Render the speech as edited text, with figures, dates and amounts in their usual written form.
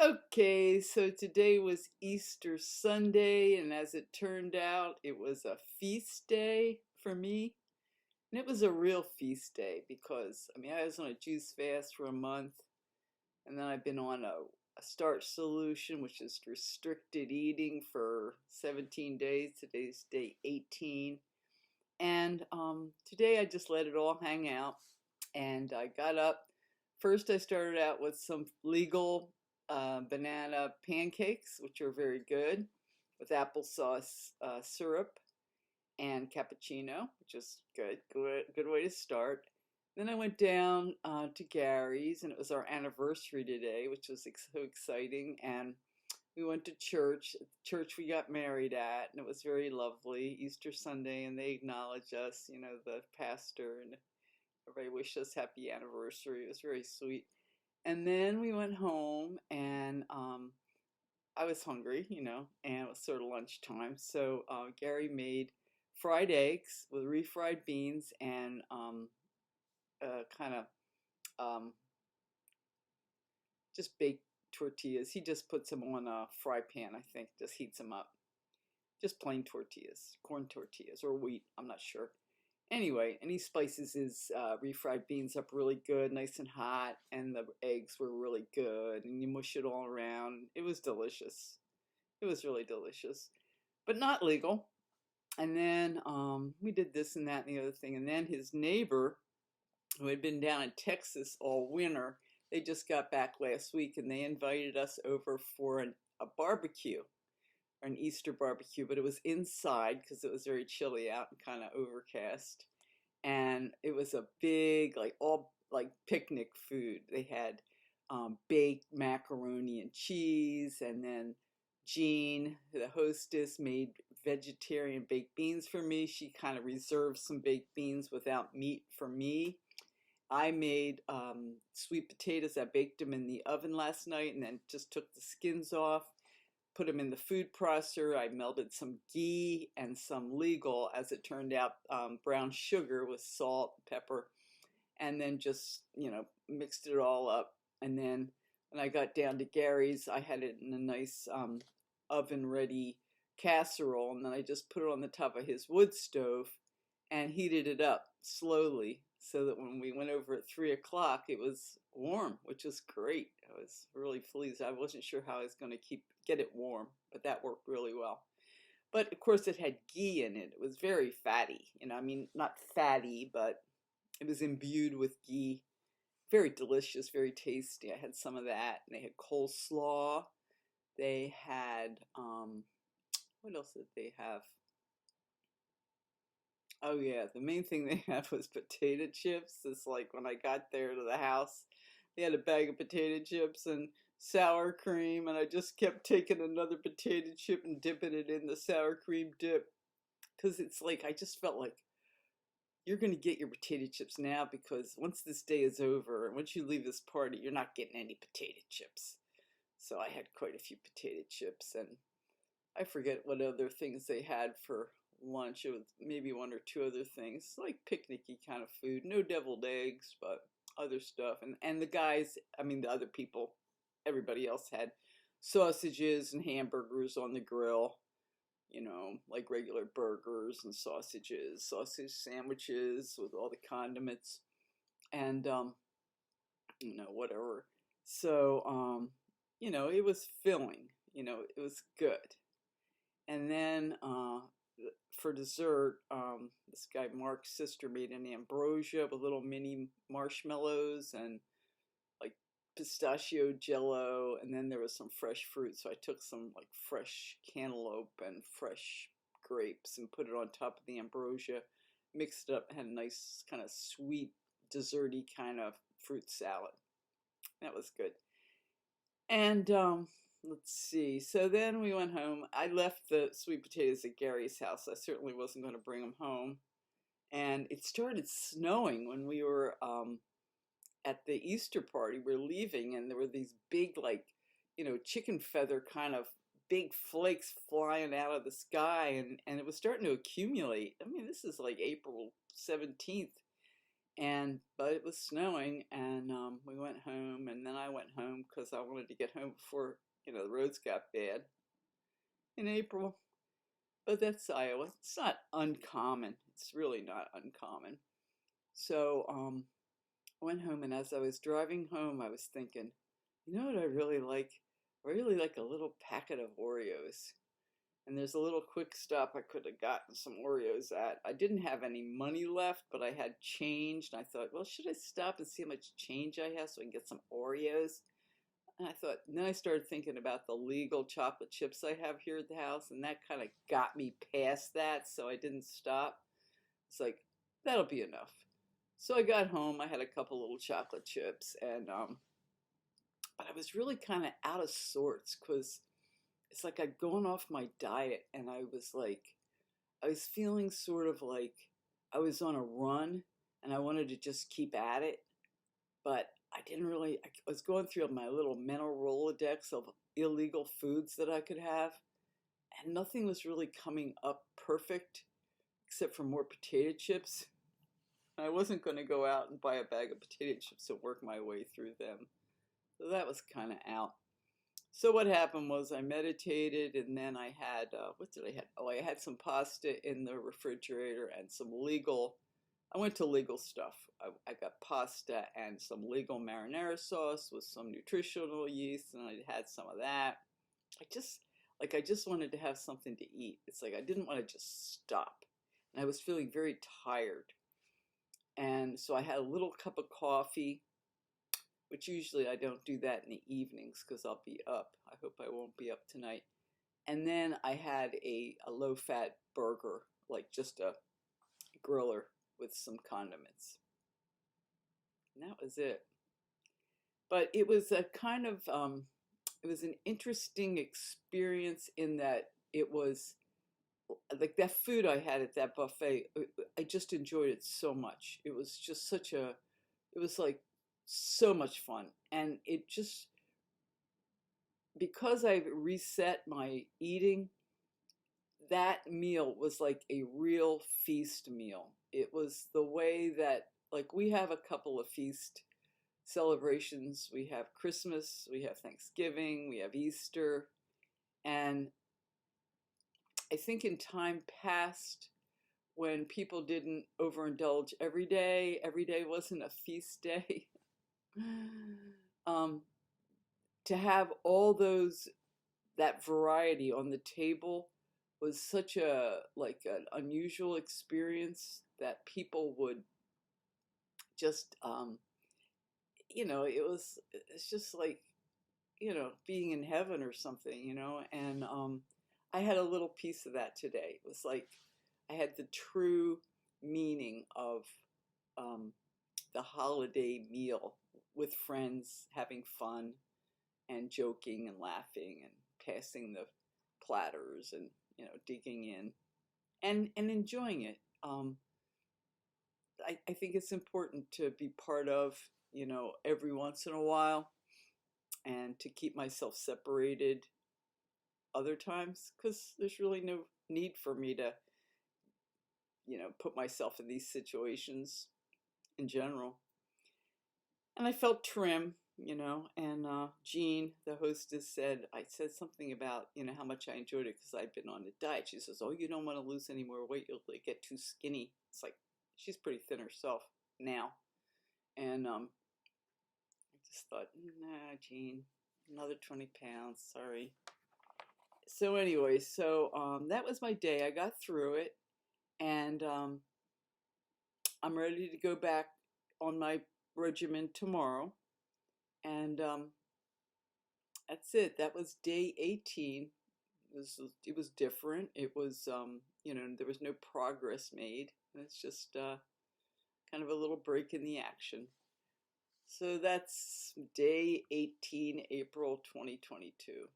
Okay, so today was Easter Sunday, and as it turned out, it was a feast day for me. And it was a real feast day because, I was on a juice fast for a month, and then I've been on a starch solution, which is restricted eating for 17 days. Today's day 18. And today I just let it all hang out. And I got up. First, I started out with some legal banana pancakes, which are very good, with applesauce syrup and cappuccino, which is good way to start. Then I went down to Gary's, and it was our anniversary today, which was so exciting. And we went to church, the church we got married at, and it was very lovely, Easter Sunday, and they acknowledged us, the pastor, and everybody wished us happy anniversary. It was very sweet. And then we went home, and I was hungry, and it was sort of lunchtime. So Gary made fried eggs with refried beans and kind of um, just baked tortillas. He just puts them on a fry pan, I think, just heats them up. Just plain tortillas, corn tortillas or wheat, I'm not sure. Anyway, and he spices his refried beans up really good, nice and hot, and the eggs were really good, and you mush it all around. It was delicious. It was really delicious, but not legal. And then we did this and that and the other thing. And then his neighbor, who had been down in Texas all winter, they just got back last week, and they invited us over for a barbecue, an Easter barbecue, but it was inside because it was very chilly out and kind of overcast. And it was a big, like all like picnic food. They had baked macaroni and cheese, and then Jean, the hostess, made vegetarian baked beans for me. She kind of reserved some baked beans without meat for me. I made sweet potatoes. I baked them in the oven last night and then just took the skins off, put them in the food processor. I melted some ghee and some legal, as it turned out, brown sugar with salt, pepper, and then just, mixed it all up. And then when I got down to Gary's, I had it in a nice oven ready casserole, and then I just put it on the top of his wood stove and heated it up slowly so that when we went over at 3 o'clock, it was warm, which was great. I was really pleased. I wasn't sure how I was going to get it warm, but that worked really well. But of course, it had ghee in it. It was very fatty. Not fatty, but it was imbued with ghee. Very delicious, very tasty. I had some of that. And they had coleslaw. They had, what else did they have? Oh yeah, the main thing they had was potato chips. It's like when I got there to the house, they had a bag of potato chips and sour cream, and I just kept taking another potato chip and dipping it in the sour cream dip. Because it's like, I just felt like you're going to get your potato chips now, because once this day is over and once you leave this party, you're not getting any potato chips. So I had quite a few potato chips, and I forget what other things they had for lunch. It was maybe one or two other things, like picnicky kind of food. No deviled eggs, but other stuff. And the guys, the other people, everybody else had sausages and hamburgers on the grill, like regular burgers and sausages, sausage sandwiches with all the condiments, and whatever. So it was filling. It was good. And then for dessert, this guy Mark's sister made an ambrosia with little mini marshmallows and like pistachio jello, and then there was some fresh fruit. So I took some like fresh cantaloupe and fresh grapes and put it on top of the ambrosia, mixed it up, had a nice kind of sweet, desserty kind of fruit salad. That was good. And let's see. So then we went home. I left the sweet potatoes at Gary's house. I certainly wasn't going to bring them home. And it started snowing when we were at the Easter party. We were leaving, and there were these big, like, chicken feather kind of big flakes flying out of the sky, and it was starting to accumulate. This is like April 17th. But it was snowing, and we went home, and then I went home because I wanted to get home before, the roads got bad in April. But that's Iowa. It's not uncommon. It's really not uncommon. So I went home, and as I was driving home, I was thinking, you know what I really like? I really like a little packet of Oreos. And there's a little quick stop I could have gotten some Oreos at. I didn't have any money left, but I had change, and I thought, well, should I stop and see how much change I have so I can get some Oreos? And I thought, and then I started thinking about the legal chocolate chips I have here at the house, and that kind of got me past that, so I didn't stop. It's like, that'll be enough. So I got home, I had a couple little chocolate chips, and but I was really kind of out of sorts because it's like I'd gone off my diet, and I was feeling sort of like I was on a run and I wanted to just keep at it, but I was going through my little mental Rolodex of illegal foods that I could have, and nothing was really coming up perfect except for more potato chips. I wasn't going to go out and buy a bag of potato chips and work my way through them. So that was kind of out. So what happened was I meditated, and then I had, what did I have? Oh, I had some pasta in the refrigerator and I went to legal stuff. I got pasta and some legal marinara sauce with some nutritional yeast, and I had some of that. I just wanted to have something to eat. It's like I didn't want to just stop. And I was feeling very tired. And so I had a little cup of coffee, which usually I don't do that in the evenings because I'll be up. I hope I won't be up tonight. And then I had a low-fat burger, like just a griller with some condiments. And that was it. But it was a kind of, it was an interesting experience in that it was, like that food I had at that buffet, I just enjoyed it so much. It was just it was like so much fun. And it just, because I reset my eating, that meal was like a real feast meal. It was the way that, like, we have a couple of feast celebrations. We have Christmas, we have Thanksgiving, we have Easter. And I think in time past, when people didn't overindulge every day wasn't a feast day. um, to have all that variety on the table was such an unusual experience that people would just, it's just like, being in heaven or something, and I had a little piece of that today. It was like I had the true meaning of the holiday meal with friends, having fun and joking and laughing and passing the platters and digging in and enjoying it. I think it's important to be part of, every once in a while, and to keep myself separated other times, because there's really no need for me to, put myself in these situations in general. And I felt trim, and Jean, the hostess, I said something about, how much I enjoyed it because I'd been on a diet. She says, oh, you don't want to lose any more weight. You'll get too skinny. It's like, she's pretty thin herself now. And I just thought, nah, Jean, another 20 pounds, sorry. So anyway, that was my day. I got through it, and I'm ready to go back on my regimen tomorrow. And that's it. That was day 18. It was different. It was, there was no progress made. It's just kind of a little break in the action. So that's day 18, April 2022.